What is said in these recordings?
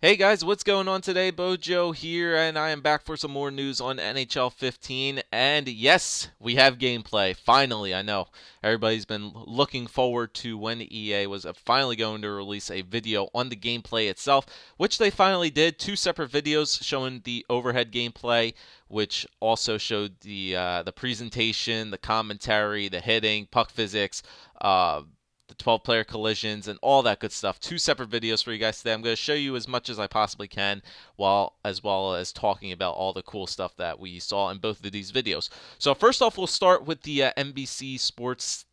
Hey guys, what's going on today? BOJoeKO here, and I am back for some more news on NHL 15. And yes, we have gameplay. Finally, I know everybody's been looking forward to when EA was finally going to release a video on the gameplay itself, which they finally did. Two separate videos showing the overhead gameplay, which also showed the presentation, the commentary, the hitting, puck physics. The 12-player collisions and all that good stuff. Two separate videos for you guys today. I'm going to show you as much as I possibly can, as well as talking about all the cool stuff that we saw in both of these videos. So first off, we'll start with the NBC Sports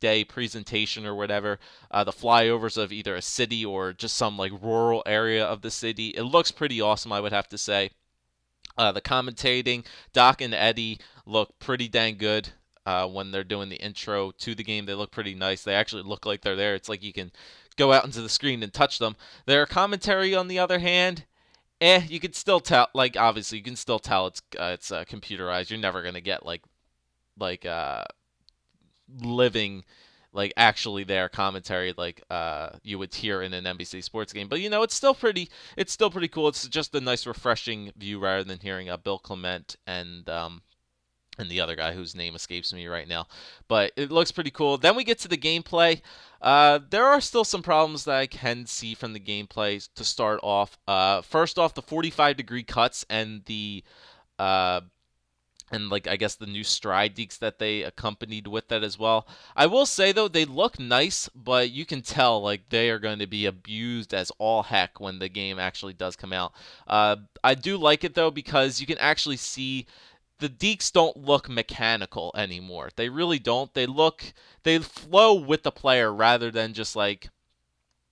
Day presentation or whatever. The flyovers of either a city or just some like rural area of the city. It looks pretty awesome, I would have to say. The commentating, Doc and Eddie look pretty dang good. When they're doing the intro to the game, they look pretty nice. They actually look like they're there. It's like you can go out into the screen and touch them. Their commentary, on the other hand, you can still tell. Like obviously, you can still tell it's computerized. You're never gonna get like living, like actually their commentary like you would hear in an NBC Sports game. But it's still pretty cool. It's just a nice refreshing view rather than hearing Bill Clement and the other guy whose name escapes me right now. But it looks pretty cool. Then we get to the gameplay. There are still some problems that I can see from the gameplay to start off. First off, the 45-degree cuts and like I guess the new stride deeks that they accompanied with that as well. I will say though, they look nice, but you can tell like they are going to be abused as all heck when the game actually does come out. I do like it though because you can actually see the deeks don't look mechanical anymore. They really don't. They flow with the player rather than just like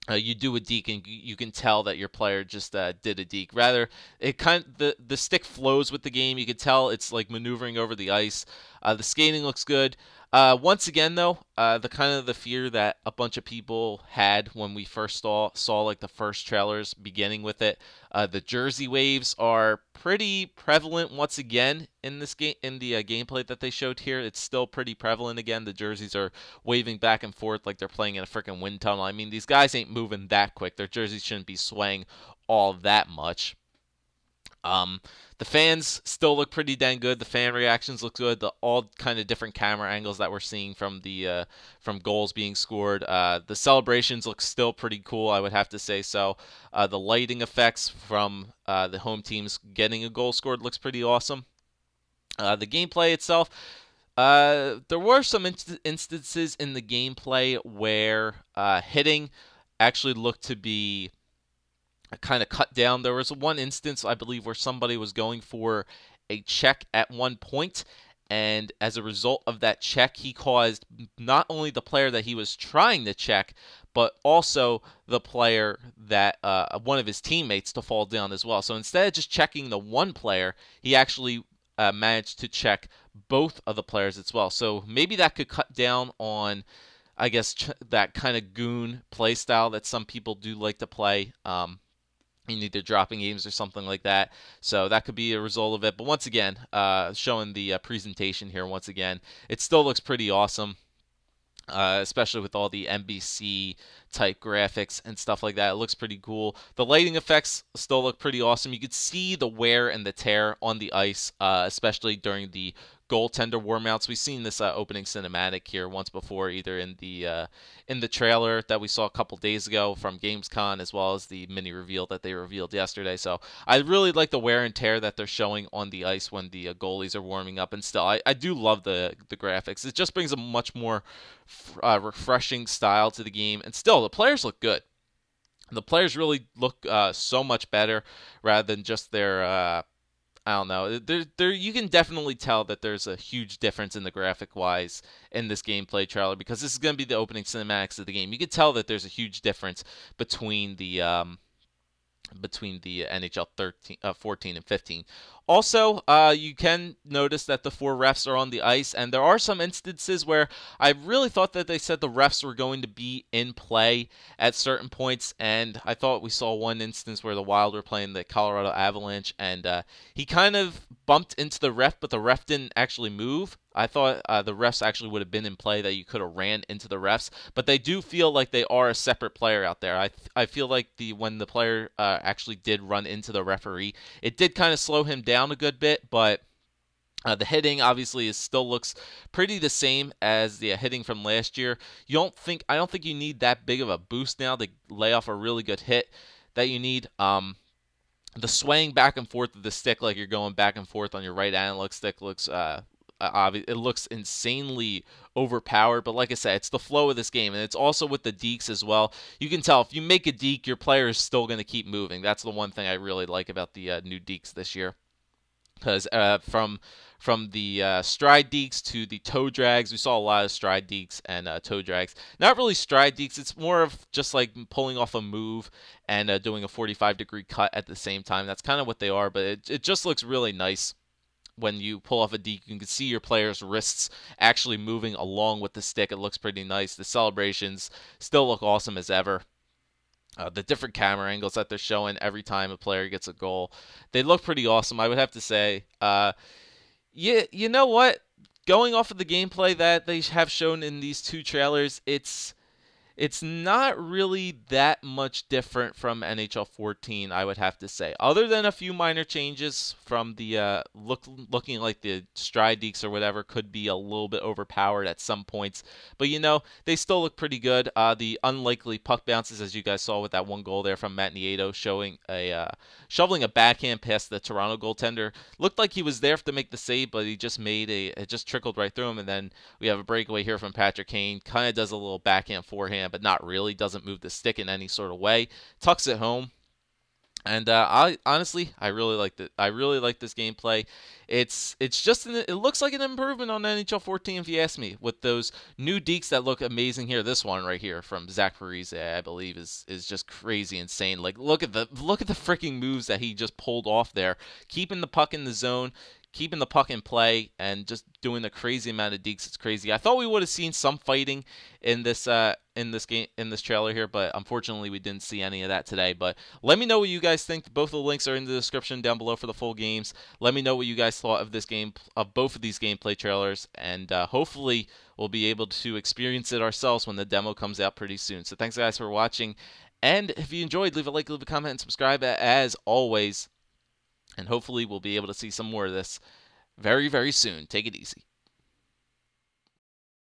you do a deke and you can tell that your player just did a deke. Rather, the stick flows with the game. You can tell it's like maneuvering over the ice. The skating looks good. Once again, though, the fear that a bunch of people had when we first saw like the first trailers beginning with it. The jersey waves are pretty prevalent once again in this game in the gameplay that they showed here. It's still pretty prevalent again. The jerseys are waving back and forth like they're playing in a freaking wind tunnel. I mean, these guys ain't moving that quick. Their jerseys shouldn't be swaying all that much. Um, the fans still look pretty dang good. The fan reactions look good. The all kind of different camera angles that we're seeing from goals being scored. The celebrations look still pretty cool. I would have to say so. The lighting effects from the home teams getting a goal scored looks pretty awesome. The gameplay itself, there were some instances in the gameplay where hitting actually looked to be kind of cut down. There was one instance, I believe, where somebody was going for a check at one point, and as a result of that check, he caused not only the player that he was trying to check, but also the player that one of his teammates to fall down as well. So instead of just checking the one player, he actually managed to check both of the players as well. So maybe that could cut down on, I guess, that kind of goon play style that some people do like to play. In either dropping games or something like that. So that could be a result of it. But once again, showing the presentation here once again, it still looks pretty awesome. Especially with all the NBC type graphics and stuff like that. It looks pretty cool. The lighting effects still look pretty awesome. You could see the wear and the tear on the ice, especially during the goaltender warm-outs. We've seen this opening cinematic here once before, either in the trailer that we saw a couple days ago from Gamescom, as well as the mini reveal that they revealed yesterday. So I really like the wear and tear that they're showing on the ice when the goalies are warming up. And still, I do love the graphics. It just brings a much more refreshing style to the game. And still, the players look good. The players really look so much better rather than just their I don't know. You can definitely tell that there's a huge difference in the graphic wise in this gameplay trailer, because this is going to be the opening cinematics of the game. You can tell that there's a huge difference between the NHL 14 and 15. Also, you can notice that the 4 refs are on the ice, and there are some instances where I really thought that they said the refs were going to be in play at certain points, and I thought we saw one instance where the Wild were playing the Colorado Avalanche, and he kind of bumped into the ref, but the ref didn't actually move. I thought the refs actually would have been in play, that you could have ran into the refs, but they do feel like they are a separate player out there. I feel like when the player actually did run into the referee, it did kind of slow him down a good bit, but the hitting obviously still looks pretty the same as the hitting from last year. I don't think you need that big of a boost now to lay off a really good hit that you need. The swaying back and forth of the stick, like you're going back and forth on your right analog stick, looks it looks insanely overpowered. But like I said, it's the flow of this game, and it's also with the dekes as well. You can tell if you make a deke, your player is still going to keep moving. That's the one thing I really like about the new dekes this year. Because from the stride dekes to the toe drags, we saw a lot of stride dekes and toe drags. Not really stride dekes. It's more of just like pulling off a move and doing a 45-degree cut at the same time. That's kind of what they are, but it just looks really nice. When you pull off a deke, you can see your player's wrists actually moving along with the stick. It looks pretty nice. The celebrations still look awesome as ever. The different camera angles that they're showing every time a player gets a goal, they look pretty awesome, I would have to say. You know what? Going off of the gameplay that they have shown in these 2 trailers, it's not really that much different from NHL 14, I would have to say. Other than a few minor changes from the looking like the stride dekes or whatever could be a little bit overpowered at some points. But, they still look pretty good. The unlikely puck bounces, as you guys saw with that one goal there from Matt Nieto, showing shoveling a backhand past the Toronto goaltender. Looked like he was there to make the save, but he just it just trickled right through him. And then we have a breakaway here from Patrick Kane. Kind of does a little backhand forehand, but not really. Doesn't move the stick in any sort of way. Tucks it home. And I honestly, I really like it. I really like this gameplay. It looks like an improvement on NHL 14, if you ask me, with those new dekes that look amazing here. This one right here from Zach Parise, I believe, is just crazy insane. Like look at the freaking moves that he just pulled off there, keeping the puck in the zone, keeping the puck in play, and just doing a crazy amount of dekes. It's crazy. I thought we would have seen some fighting in this trailer here, but unfortunately we didn't see any of that today. But let me know what you guys think. Both of the links are in the description down below for the full games. Let me know what you guys thought of this game, of both of these gameplay trailers, and hopefully we'll be able to experience it ourselves when the demo comes out pretty soon. So thanks guys for watching, and if you enjoyed, leave a like, leave a comment, and subscribe as always. And hopefully we'll be able to see some more of this very, very soon. Take it easy.